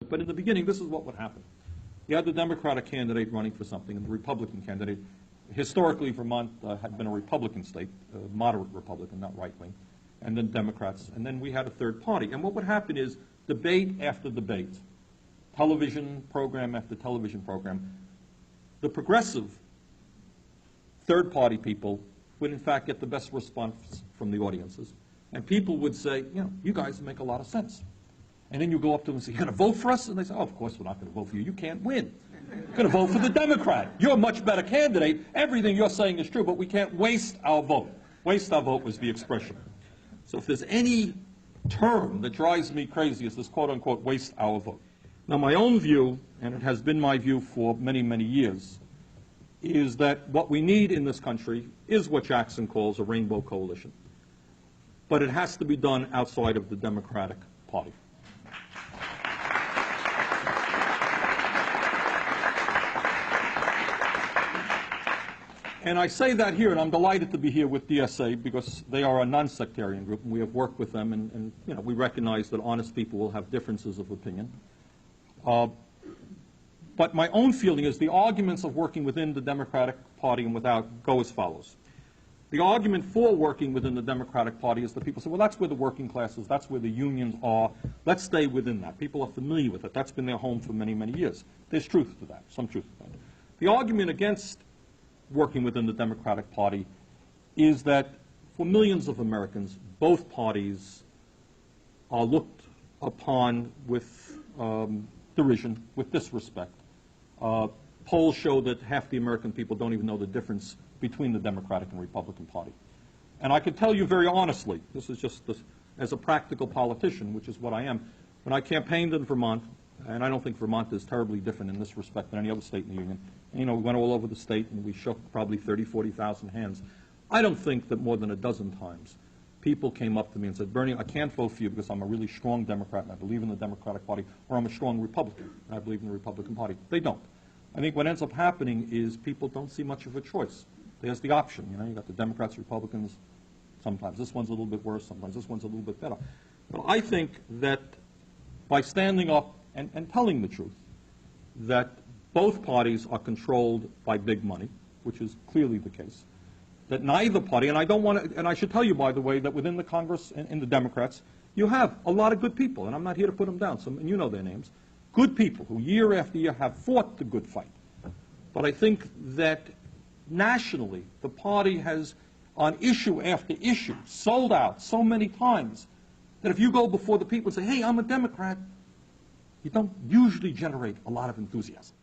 But in the beginning, this is what would happen. You had the Democratic candidate running for something, and the Republican candidate. Historically, Vermont had been a Republican state, moderate Republican, not right-wing, and then Democrats. And then we had a third party. And what would happen is debate after debate, television program after television program, the progressive third-party people would, in fact, get the best response from the audiences. And people would say, you know, you guys make a lot of sense. And then you go up to them and say, you're going to vote for us? And they say, oh, of course we're not going to vote for you. You can't win. You're going to vote for the Democrat. You're a much better candidate. Everything you're saying is true, but we can't waste our vote. Waste our vote was the expression. So if there's any term that drives me crazy, it's this quote-unquote waste our vote. Now, my own view, and it has been my view for many, many years, is that what we need in this country is what Jackson calls a rainbow coalition. But it has to be done outside of the Democratic Party. And I say that here, and I'm delighted to be here with DSA because they are a non-sectarian group, and we have worked with them, and you know, we recognize that honest people will have differences of opinion. But my own feeling is the arguments of working within the Democratic Party and without go as follows. The argument for working within the Democratic Party is that people say, well, that's where the working class is, that's where the unions are, let's stay within that. People are familiar with it. That's been their home for many, many years. There's truth to that, some truth to that. The argument against working within the Democratic Party is that for millions of Americans, both parties are looked upon with derision, with disrespect. Polls show that half the American people don't even know the difference between the Democratic and Republican Party. And I can tell you very honestly, this is just as a practical politician, which is what I am, when I campaigned in Vermont, and I don't think Vermont is terribly different in this respect than any other state in the Union. And, you know, we went all over the state and we shook probably 30,000, 40,000 hands. I don't think that more than a dozen times people came up to me and said, Bernie, I can't vote for you because I'm a really strong Democrat and I believe in the Democratic Party, or I'm a strong Republican and I believe in the Republican Party. They don't. I think what ends up happening is people don't see much of a choice. There's the option, you know, you got the Democrats, Republicans, sometimes this one's a little bit worse, sometimes this one's a little bit better. But I think that by standing up and telling the truth, that both parties are controlled by big money, which is clearly the case, that neither party, and I don't want to, and I should tell you, by the way, that within the Congress and in the Democrats, you have a lot of good people, and I'm not here to put them down, and you know their names, good people who year after year have fought the good fight. But I think that nationally, the party has, on issue after issue, sold out so many times that if you go before the people and say, hey, I'm a Democrat, you don't usually generate a lot of enthusiasm.